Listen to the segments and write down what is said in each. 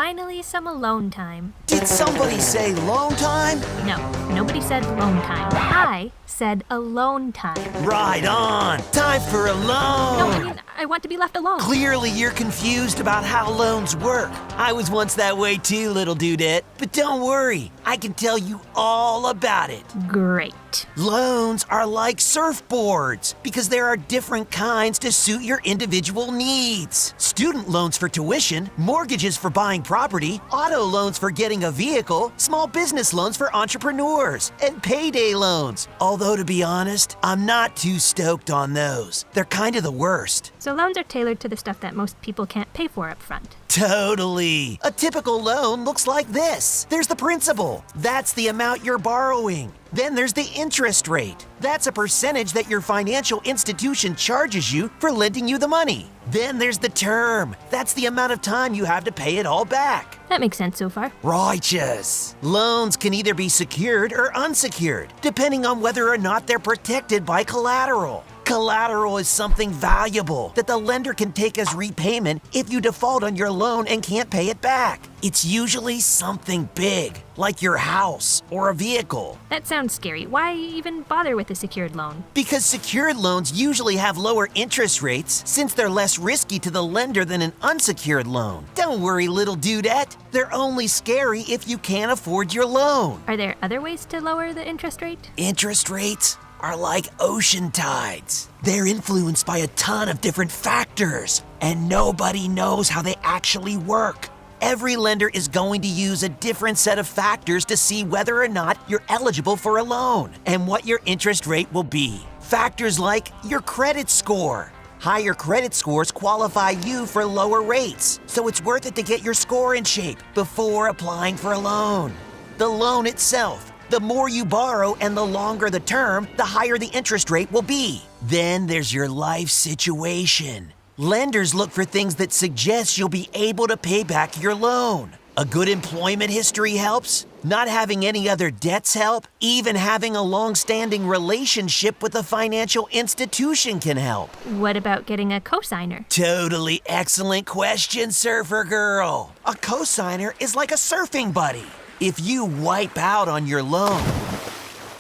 finally some alone time. Did somebody say loan time? No, nobody said alone time. I said alone time. Right on. Time for a loan. No, I mean, I want to be left alone. Clearly you're confused about how loans work. I was once that way too, little dudette. But don't worry, I can tell you all about it. Great. Loans are like surfboards because there are different kinds to suit your individual needs. Student loans for tuition, mortgages for buying property, auto loans for getting a vehicle, small business loans for entrepreneurs, and payday loans. Although, to be honest, I'm not too stoked on those. They're kind of the worst. So loans are tailored to the stuff that most people can't pay for up front. Totally. A typical loan looks like this. There's the principal. That's the amount you're borrowing. Then there's the interest rate. That's a percentage that your financial institution charges you for lending you the money. Then there's the term. That's the amount of time you have to pay it all back. That makes sense so far. Righteous. Loans can either be secured or unsecured, depending on whether or not they're protected by collateral. Collateral is something valuable that the lender can take as repayment if you default on your loan and can't pay it back. It's usually something big, like your house or a vehicle. That sounds scary. Why even bother with a secured loan? Because secured loans usually have lower interest rates since they're less risky to the lender than an unsecured loan. Don't worry, little dudette. They're only scary if you can't afford your loan. Are there other ways to lower the interest rate? Interest rates are like ocean tides. They're influenced by a ton of different factors, and nobody knows how they actually work. Every lender is going to use a different set of factors to see whether or not you're eligible for a loan and what your interest rate will be. Factors like your credit score. Higher credit scores qualify you for lower rates, so it's worth it to get your score in shape before applying for a loan. The loan itself. The more you borrow and the longer the term, the higher the interest rate will be. Then there's your life situation. Lenders look for things that suggest you'll be able to pay back your loan. A good employment history helps. Not having any other debts help. Even having a long-standing relationship with a financial institution can help. What about getting a cosigner? Totally excellent question, surfer girl. A cosigner is like a surfing buddy. If you wipe out on your loan,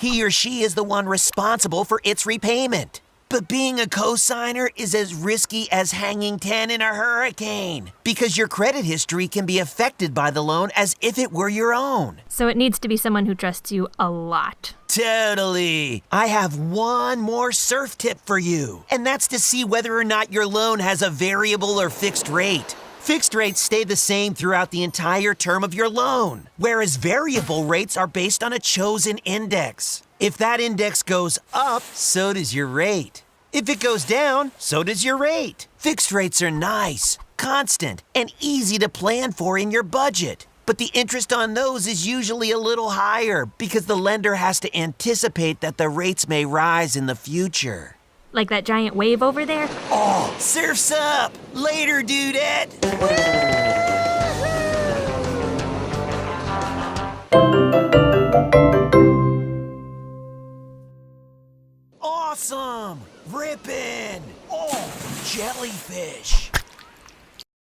he or she is the one responsible for its repayment. But being a cosigner is as risky as hanging 10 in a hurricane because your credit history can be affected by the loan as if it were your own. So it needs to be someone who trusts you a lot. Totally. I have one more surf tip for you, and that's to see whether or not your loan has a variable or fixed rate. Fixed rates stay the same throughout the entire term of your loan, whereas variable rates are based on a chosen index. If that index goes up, so does your rate. If it goes down, so does your rate. Fixed rates are nice, constant, and easy to plan for in your budget. But the interest on those is usually a little higher because the lender has to anticipate that the rates may rise in the future. Like that giant wave over there? Oh, surf's up! Later, dudette!